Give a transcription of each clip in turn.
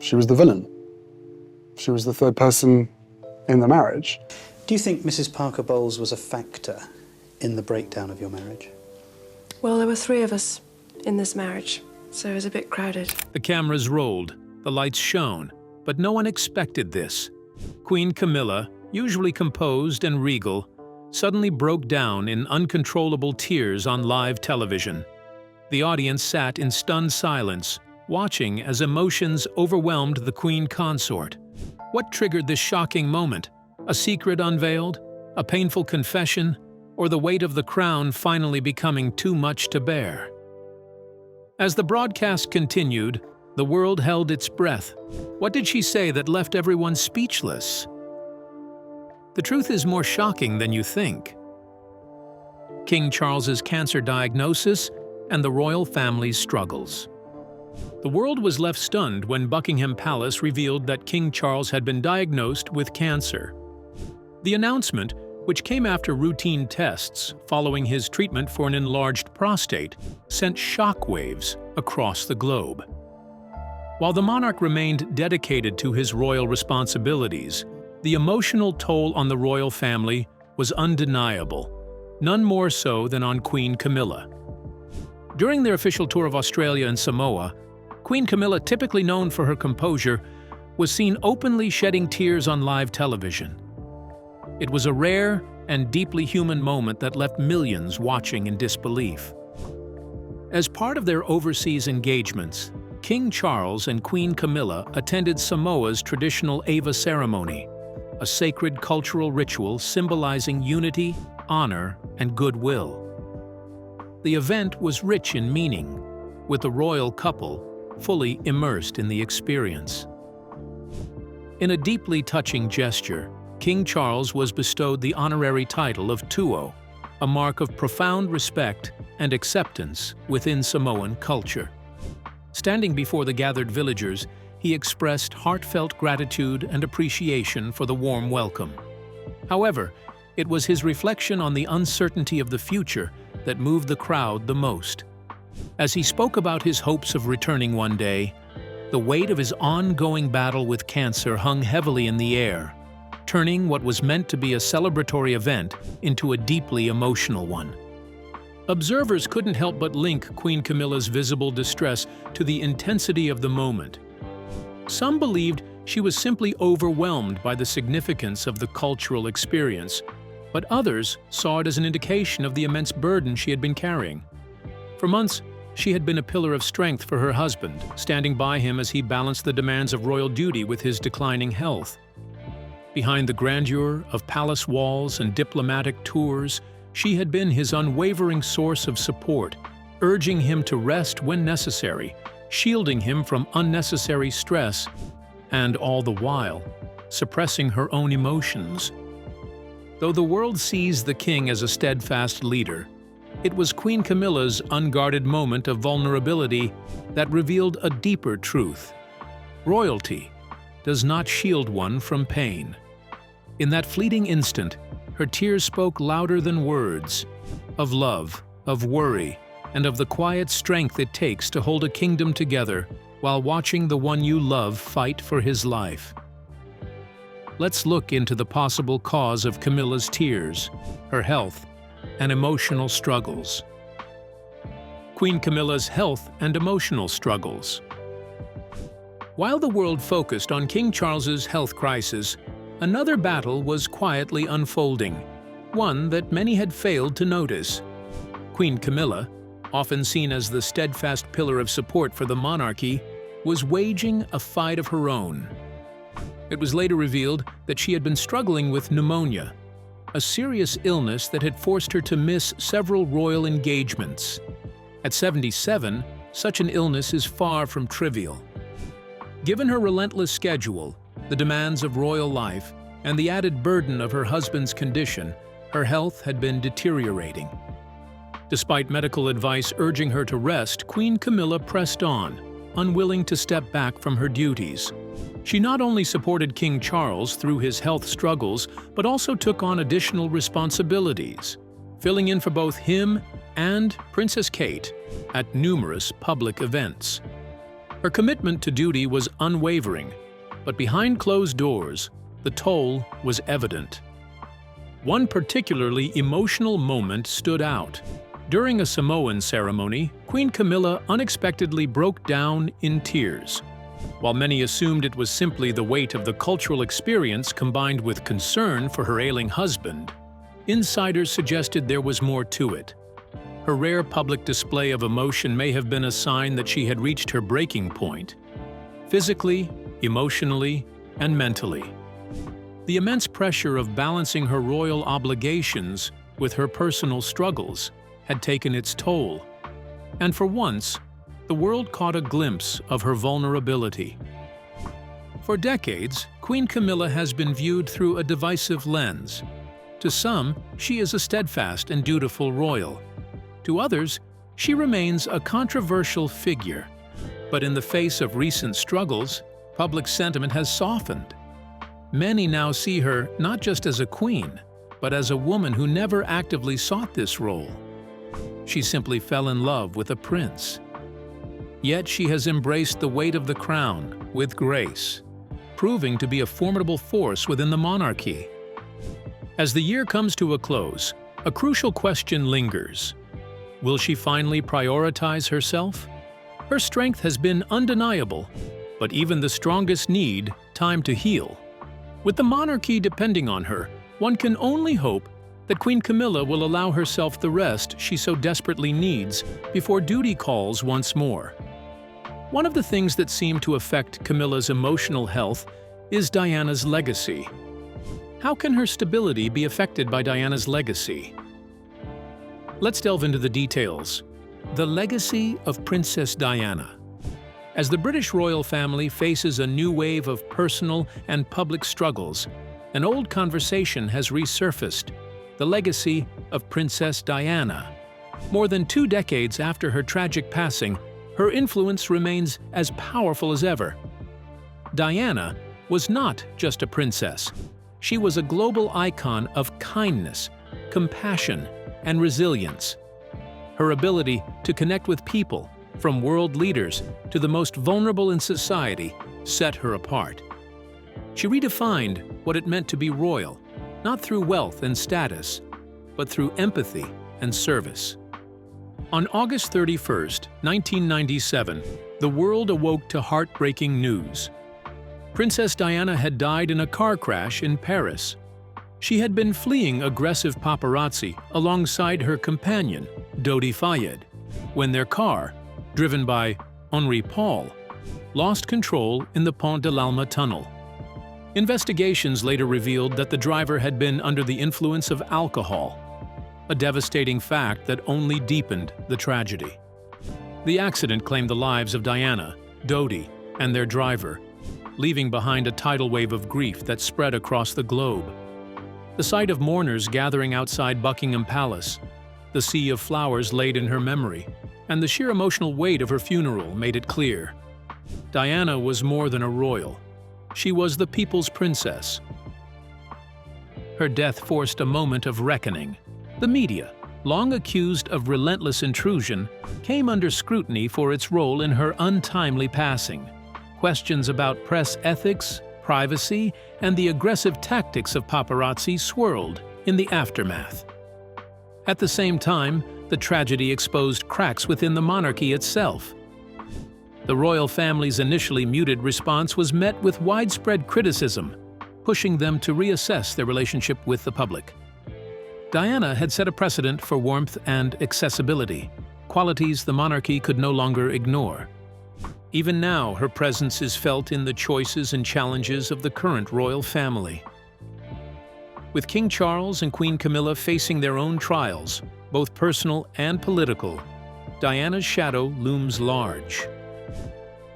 She was the villain. She was the third person in the marriage. Do you think Mrs. Parker Bowles was a factor in the breakdown of your marriage? Well, there were 3 of us in this marriage, so it was a bit crowded. The cameras rolled, the lights shone, but no one expected this. Queen Camilla, usually composed and regal, suddenly broke down in uncontrollable tears on live television. The audience sat in stunned silence, watching as emotions overwhelmed the Queen Consort. What triggered this shocking moment? A secret unveiled? A painful confession? Or the weight of the crown finally becoming too much to bear? As the broadcast continued, the world held its breath. What did she say that left everyone speechless? The truth is more shocking than you think. King Charles's cancer diagnosis and the royal family's struggles. The world was left stunned when Buckingham Palace revealed that King Charles had been diagnosed with cancer. The announcement, which came after routine tests following his treatment for an enlarged prostate, sent shockwaves across the globe. While the monarch remained dedicated to his royal responsibilities, the emotional toll on the royal family was undeniable, none more so than on Queen Camilla. During their official tour of Australia and Samoa, Queen Camilla, typically known for her composure, was seen openly shedding tears on live television. It was a rare and deeply human moment that left millions watching in disbelief. As part of their overseas engagements, King Charles and Queen Camilla attended Samoa's traditional Ava ceremony, a sacred cultural ritual symbolizing unity, honor, and goodwill. The event was rich in meaning, with the royal couple fully immersed in the experience. In a deeply touching gesture, King Charles was bestowed the honorary title of Tuo, a mark of profound respect and acceptance within Samoan culture. Standing before the gathered villagers, he expressed heartfelt gratitude and appreciation for the warm welcome. However, it was his reflection on the uncertainty of the future that moved the crowd the most. As he spoke about his hopes of returning one day, the weight of his ongoing battle with cancer hung heavily in the air, turning what was meant to be a celebratory event into a deeply emotional one. Observers couldn't help but link Queen Camilla's visible distress to the intensity of the moment. Some believed she was simply overwhelmed by the significance of the cultural experience, but others saw it as an indication of the immense burden she had been carrying. For months, she had been a pillar of strength for her husband, standing by him as he balanced the demands of royal duty with his declining health. Behind the grandeur of palace walls and diplomatic tours, she had been his unwavering source of support, urging him to rest when necessary, shielding him from unnecessary stress, and all the while, suppressing her own emotions. Though the world sees the king as a steadfast leader, it was Queen Camilla's unguarded moment of vulnerability that revealed a deeper truth. Royalty does not shield one from pain. In that fleeting instant, her tears spoke louder than words, of love, of worry, and of the quiet strength it takes to hold a kingdom together while watching the one you love fight for his life. Let's look into the possible cause of Camilla's tears, her health, and emotional struggles. Queen Camilla's health and emotional struggles. While the world focused on King Charles's health crisis, another battle was quietly unfolding, one that many had failed to notice. Queen Camilla, often seen as the steadfast pillar of support for the monarchy, was waging a fight of her own. It was later revealed that she had been struggling with pneumonia, a serious illness that had forced her to miss several royal engagements. At 77, such an illness is far from trivial. Given her relentless schedule, the demands of royal life, and the added burden of her husband's condition, her health had been deteriorating. Despite medical advice urging her to rest, Queen Camilla pressed on, unwilling to step back from her duties. She not only supported King Charles through his health struggles, but also took on additional responsibilities, filling in for both him and Princess Kate at numerous public events. Her commitment to duty was unwavering, but behind closed doors, the toll was evident. One particularly emotional moment stood out. During a Samoan ceremony, Queen Camilla unexpectedly broke down in tears. While many assumed it was simply the weight of the cultural experience combined with concern for her ailing husband, insiders suggested there was more to it. Her rare public display of emotion may have been a sign that she had reached her breaking point, physically, emotionally, and mentally. The immense pressure of balancing her royal obligations with her personal struggles had taken its toll, and for once, the world caught a glimpse of her vulnerability. For decades, Queen Camilla has been viewed through a divisive lens. To some, she is a steadfast and dutiful royal. To others, she remains a controversial figure. But in the face of recent struggles, public sentiment has softened. Many now see her not just as a queen, but as a woman who never actively sought this role. She simply fell in love with a prince. Yet she has embraced the weight of the crown with grace, proving to be a formidable force within the monarchy. As the year comes to a close, a crucial question lingers. Will she finally prioritize herself? Her strength has been undeniable, but even the strongest need time to heal. With the monarchy depending on her, one can only hope that Queen Camilla will allow herself the rest she so desperately needs before duty calls once more. One of the things that seem to affect Camilla's emotional health is Diana's legacy. How can her stability be affected by Diana's legacy? Let's delve into the details. The legacy of Princess Diana. As the British royal family faces a new wave of personal and public struggles, an old conversation has resurfaced: the legacy of Princess Diana. More than 2 decades after her tragic passing, her influence remains as powerful as ever. Diana was not just a princess. She was a global icon of kindness, compassion, and resilience. Her ability to connect with people, from world leaders to the most vulnerable in society, set her apart. She redefined what it meant to be royal, not through wealth and status, but through empathy and service. On August 31, 1997, the world awoke to heartbreaking news. Princess Diana had died in a car crash in Paris. She had been fleeing aggressive paparazzi alongside her companion, Dodi Fayed, when their car, driven by Henri Paul, lost control in the Pont de l'Alma tunnel. Investigations later revealed that the driver had been under the influence of alcohol, a devastating fact that only deepened the tragedy. The accident claimed the lives of Diana, Dodi, and their driver, leaving behind a tidal wave of grief that spread across the globe. The sight of mourners gathering outside Buckingham Palace, the sea of flowers laid in her memory, and the sheer emotional weight of her funeral made it clear. Diana was more than a royal. She was the people's princess. Her death forced a moment of reckoning. The media, long accused of relentless intrusion, came under scrutiny for its role in her untimely passing. Questions about press ethics, privacy, and the aggressive tactics of paparazzi swirled in the aftermath. At the same time, the tragedy exposed cracks within the monarchy itself. The royal family's initially muted response was met with widespread criticism, pushing them to reassess their relationship with the public. Diana had set a precedent for warmth and accessibility, qualities the monarchy could no longer ignore. Even now, her presence is felt in the choices and challenges of the current royal family. With King Charles and Queen Camilla facing their own trials, both personal and political, Diana's shadow looms large.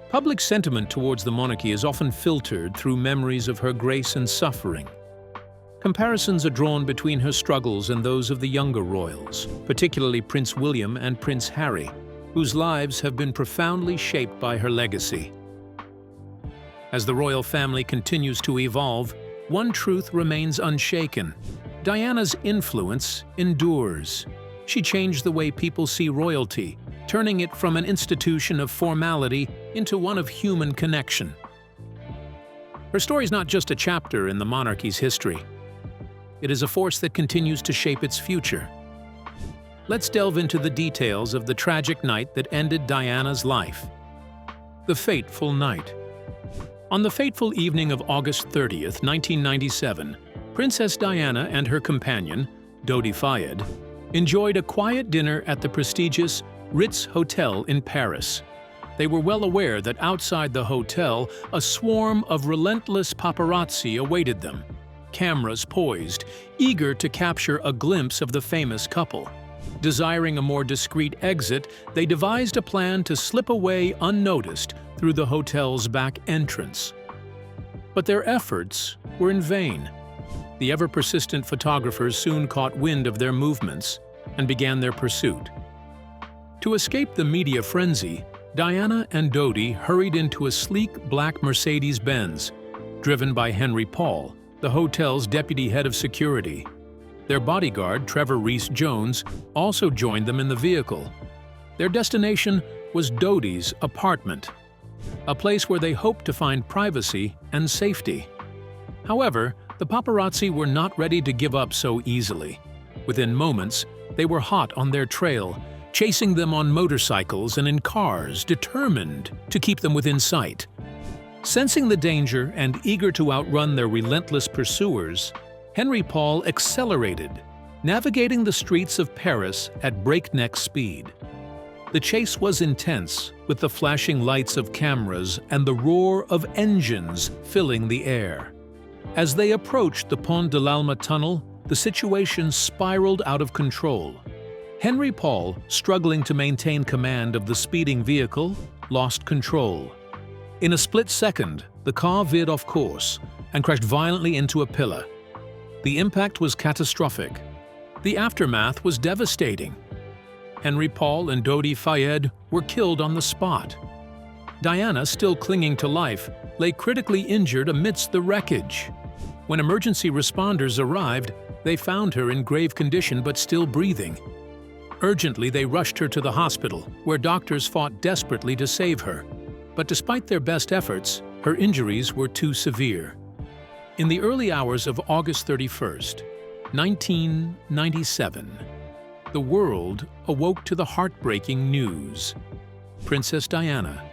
Public sentiment towards the monarchy is often filtered through memories of her grace and suffering. Comparisons are drawn between her struggles and those of the younger royals, particularly Prince William and Prince Harry, whose lives have been profoundly shaped by her legacy. As the royal family continues to evolve, one truth remains unshaken: Diana's influence endures. She changed the way people see royalty, turning it from an institution of formality into one of human connection. Her story is not just a chapter in the monarchy's history. It is a force that continues to shape its future. Let's delve into the details of the tragic night that ended Diana's life. The fateful night. On the fateful evening of August 30th, 1997, Princess Diana and her companion, Dodi Fayed, enjoyed a quiet dinner at the prestigious Ritz Hotel in Paris. They were well aware that outside the hotel, a swarm of relentless paparazzi awaited them, cameras poised, eager to capture a glimpse of the famous couple. Desiring a more discreet exit, they devised a plan to slip away unnoticed through the hotel's back entrance. But their efforts were in vain. The ever-persistent photographers soon caught wind of their movements and began their pursuit. To escape the media frenzy, Diana and Dodi hurried into a sleek black Mercedes-Benz, driven by Henry Paul, the hotel's deputy head of security. Their bodyguard, Trevor Rees-Jones, also joined them in the vehicle. Their destination was Dodi's apartment, a place where they hoped to find privacy and safety. However, the paparazzi were not ready to give up so easily. Within moments, they were hot on their trail, chasing them on motorcycles and in cars, determined to keep them within sight. Sensing the danger and eager to outrun their relentless pursuers, Henry Paul accelerated, navigating the streets of Paris at breakneck speed. The chase was intense, with the flashing lights of cameras and the roar of engines filling the air. As they approached the Pont de l'Alma tunnel, the situation spiraled out of control. Henry Paul, struggling to maintain command of the speeding vehicle, lost control. In a split second, the car veered off course and crashed violently into a pillar. The impact was catastrophic. The aftermath was devastating. Henry Paul and Dodi Fayed were killed on the spot. Diana, still clinging to life, lay critically injured amidst the wreckage. When emergency responders arrived, they found her in grave condition but still breathing. Urgently, they rushed her to the hospital, where doctors fought desperately to save her. But despite their best efforts, her injuries were too severe. In the early hours of August 31st, 1997, the world awoke to the heartbreaking news. Princess Diana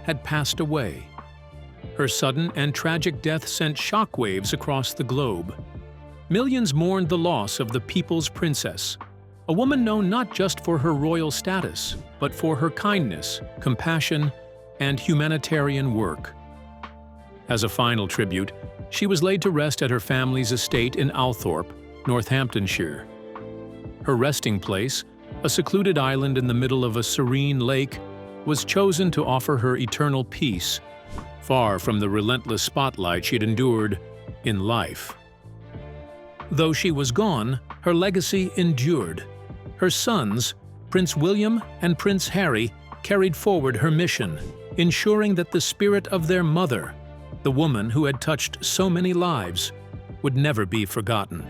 had passed away. Her sudden and tragic death sent shockwaves across the globe. Millions mourned the loss of the people's princess, a woman known not just for her royal status, but for her kindness, compassion, and humanitarian work. As a final tribute, she was laid to rest at her family's estate in Althorpe, Northamptonshire. Her resting place, a secluded island in the middle of a serene lake, was chosen to offer her eternal peace, far from the relentless spotlight she'd endured in life. Though she was gone, her legacy endured. Her sons, Prince William and Prince Harry, carried forward her mission, ensuring that the spirit of their mother, the woman who had touched so many lives, would never be forgotten.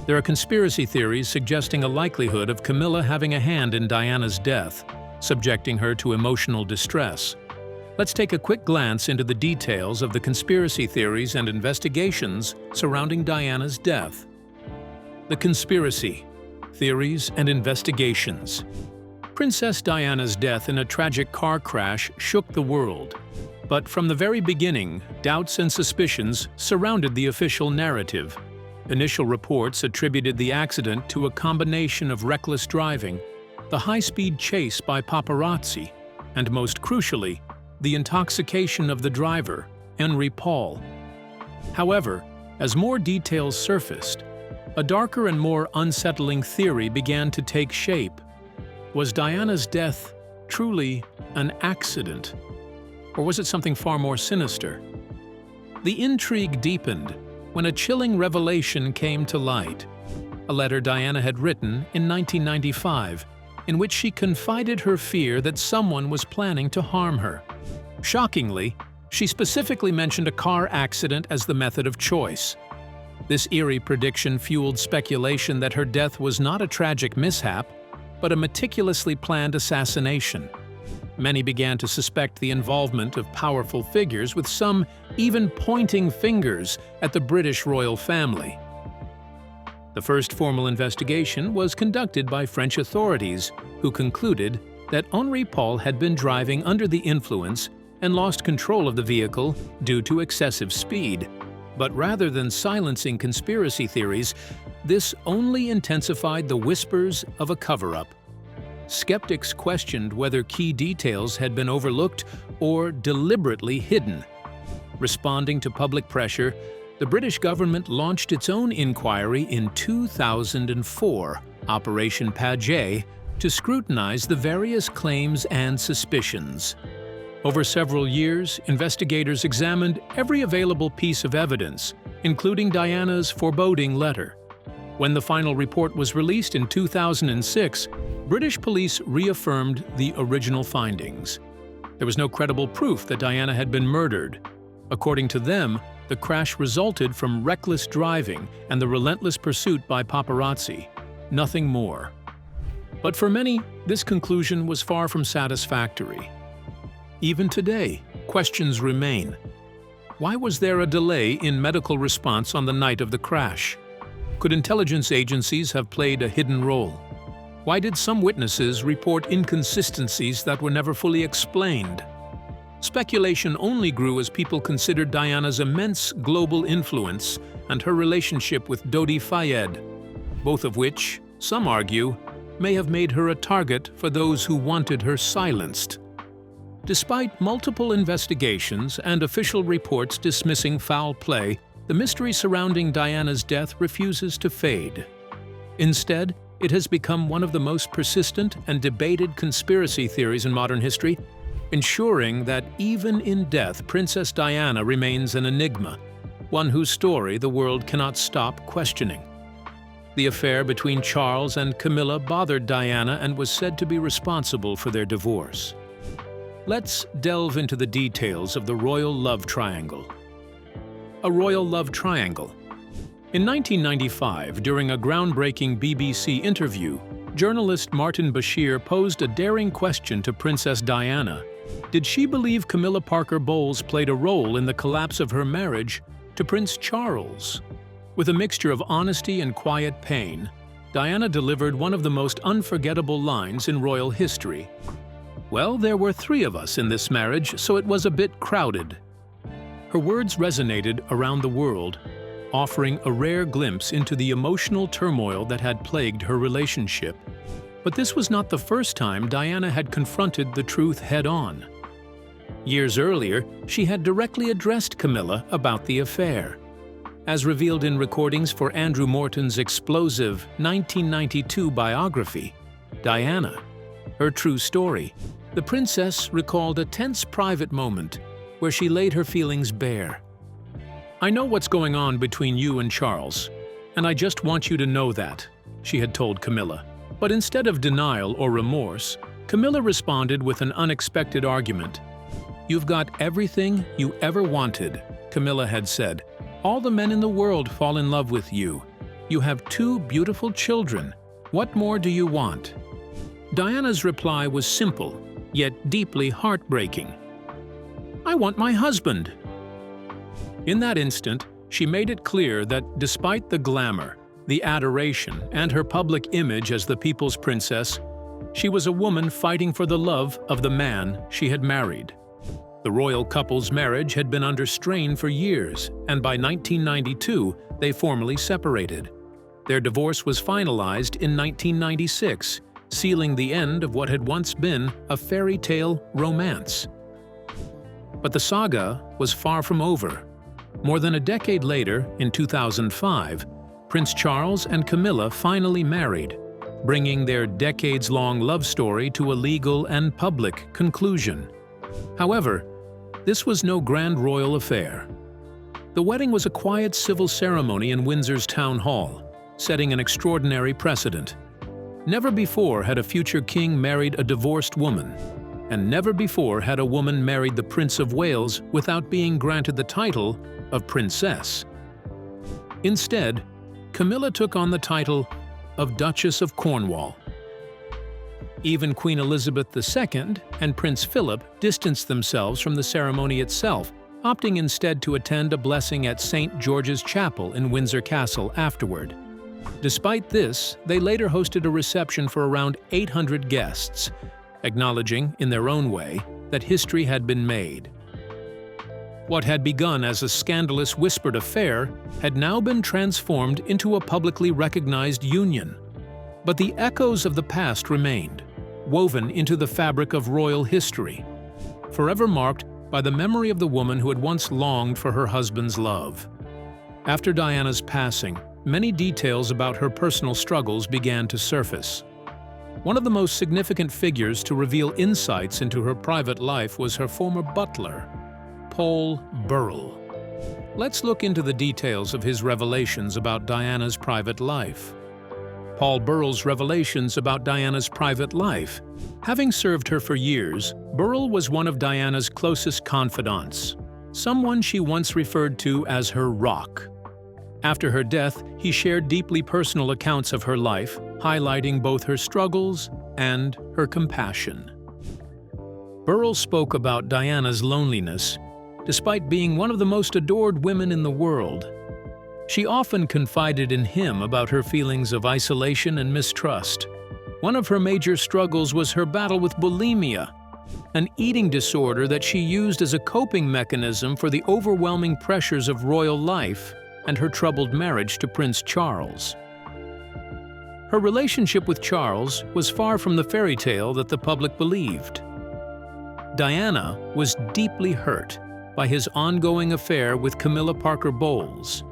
There are conspiracy theories suggesting a likelihood of Camilla having a hand in Diana's death, subjecting her to emotional distress. Let's take a quick glance into the details of the conspiracy theories and investigations surrounding Diana's death. The conspiracy theories and investigations. Princess Diana's death in a tragic car crash shook the world. But from the very beginning, doubts and suspicions surrounded the official narrative. Initial reports attributed the accident to a combination of reckless driving, the high-speed chase by paparazzi, and most crucially, the intoxication of the driver, Henry Paul. However, as more details surfaced, a darker and more unsettling theory began to take shape. Was Diana's death truly an accident? Or was it something far more sinister? The intrigue deepened when a chilling revelation came to light. A letter Diana had written in 1995, in which she confided her fear that someone was planning to harm her. Shockingly, she specifically mentioned a car accident as the method of choice. This eerie prediction fueled speculation that her death was not a tragic mishap, but a meticulously planned assassination. many began to suspect the involvement of powerful figures, with some even pointing fingers at the British royal family. The first formal investigation was conducted by French authorities, who concluded that Henri Paul had been driving under the influence and lost control of the vehicle due to excessive speed. But rather than silencing conspiracy theories, this only intensified the whispers of a cover-up. Skeptics questioned whether key details had been overlooked or deliberately hidden. Responding to public pressure, the British government launched its own inquiry in 2004, Operation Paget, to scrutinize the various claims and suspicions. Over several years, investigators examined every available piece of evidence, including Diana's foreboding letter. When the final report was released in 2006, British police reaffirmed the original findings. There was no credible proof that Diana had been murdered. According to them, the crash resulted from reckless driving and the relentless pursuit by paparazzi. Nothing more. But for many, this conclusion was far from satisfactory. Even today, questions remain. Why was there a delay in medical response on the night of the crash? Could intelligence agencies have played a hidden role? Why did some witnesses report inconsistencies that were never fully explained? Speculation only grew as people considered Diana's immense global influence and her relationship with Dodi Fayed, both of which, some argue, may have made her a target for those who wanted her silenced. Despite multiple investigations and official reports dismissing foul play, the mystery surrounding Diana's death refuses to fade. Instead, it has become one of the most persistent and debated conspiracy theories in modern history, ensuring that even in death, Princess Diana remains an enigma, one whose story the world cannot stop questioning. The affair between Charles and Camilla bothered Diana and was said to be responsible for their divorce. Let's delve into the details of the royal love triangle. A royal love triangle. In 1995, during a groundbreaking BBC interview, journalist Martin Bashir posed a daring question to Princess Diana. Did she believe Camilla Parker Bowles played a role in the collapse of her marriage to Prince Charles? With a mixture of honesty and quiet pain, Diana delivered one of the most unforgettable lines in royal history. "Well, there were 3 of us in this marriage, so it was a bit crowded." Her words resonated around the world, offering a rare glimpse into the emotional turmoil that had plagued her relationship. But this was not the first time Diana had confronted the truth head-on. Years earlier, she had directly addressed Camilla about the affair. As revealed in recordings for Andrew Morton's explosive 1992 biography, Diana, Her True Story, the princess recalled a tense private moment where she laid her feelings bare. "I know what's going on between you and Charles, and I just want you to know that," she had told Camilla. But instead of denial or remorse, Camilla responded with an unexpected argument. "You've got everything you ever wanted," Camilla had said. "All the men in the world fall in love with you. You have 2 beautiful children. What more do you want?" Diana's reply was simple, yet deeply heartbreaking. "I want my husband." In that instant, she made it clear that despite the glamour, the adoration, and her public image as the people's princess, she was a woman fighting for the love of the man she had married. The royal couple's marriage had been under strain for years, and by 1992, they formally separated. Their divorce was finalized in 1996, sealing the end of what had once been a fairy tale romance. But the saga was far from over. More than a decade later, in 2005, Prince Charles and Camilla finally married, bringing their decades-long love story to a legal and public conclusion. However, this was no grand royal affair. The wedding was a quiet civil ceremony in Windsor's town hall, setting an extraordinary precedent. Never before had a future king married a divorced woman, and never before had a woman married the Prince of Wales without being granted the title of princess. Instead, Camilla took on the title of Duchess of Cornwall. Even Queen Elizabeth II and Prince Philip distanced themselves from the ceremony itself, opting instead to attend a blessing at St. George's Chapel in Windsor Castle afterward. Despite this, they later hosted a reception for around 800 guests, acknowledging, in their own way, that history had been made. What had begun as a scandalous whispered affair had now been transformed into a publicly recognized union. But the echoes of the past remained, woven into the fabric of royal history, forever marked by the memory of the woman who had once longed for her husband's love. After Diana's passing, many details about her personal struggles began to surface. One of the most significant figures to reveal insights into her private life was her former butler, Paul Burrell. Let's look into the details of his revelations about Diana's private life. Paul Burrell's revelations about Diana's private life. Having served her for years, Burrell was one of Diana's closest confidants, someone she once referred to as her rock. After her death, he shared deeply personal accounts of her life, highlighting both her struggles and her compassion. Burrell spoke about Diana's loneliness, despite being one of the most adored women in the world. She often confided in him about her feelings of isolation and mistrust. One of her major struggles was her battle with bulimia, an eating disorder that she used as a coping mechanism for the overwhelming pressures of royal life and her troubled marriage to Prince Charles. Her relationship with Charles was far from the fairy tale that the public believed. Diana was deeply hurt by his ongoing affair with Camilla Parker Bowles,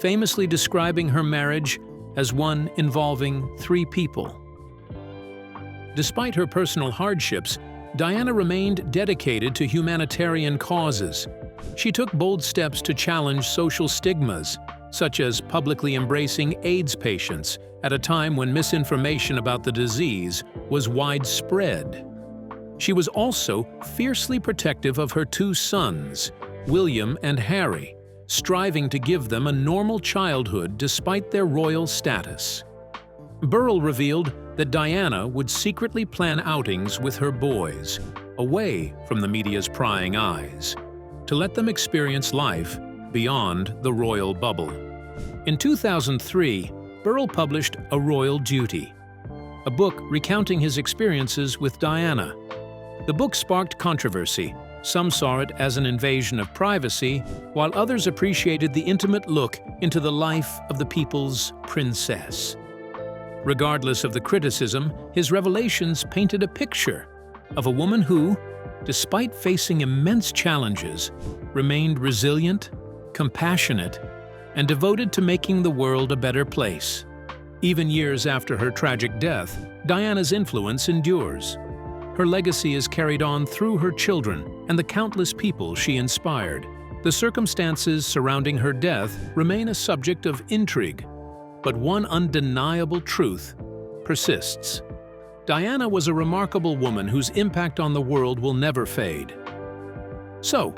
famously describing her marriage as one involving 3 people. Despite her personal hardships, Diana remained dedicated to humanitarian causes. She took bold steps to challenge social stigmas, such as publicly embracing AIDS patients at a time when misinformation about the disease was widespread. She was also fiercely protective of her 2 sons, William and Harry, striving to give them a normal childhood despite their royal status. Burrell revealed that Diana would secretly plan outings with her boys, away from the media's prying eyes, to let them experience life beyond the royal bubble. In 2003, Burrell published A Royal Duty, a book recounting his experiences with Diana. The book sparked controversy. Some saw it as an invasion of privacy, while others appreciated the intimate look into the life of the people's princess. Regardless of the criticism, his revelations painted a picture of a woman who, despite facing immense challenges, remained resilient, compassionate, and devoted to making the world a better place. Even years after her tragic death, Diana's influence endures. Her legacy is carried on through her children and the countless people she inspired. The circumstances surrounding her death remain a subject of intrigue, but one undeniable truth persists. Diana was a remarkable woman whose impact on the world will never fade. So,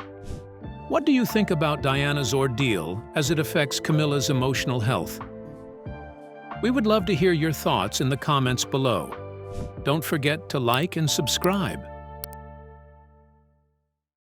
what do you think about Diana's ordeal as it affects Camilla's emotional health? We would love to hear your thoughts in the comments below. Don't forget to like and subscribe.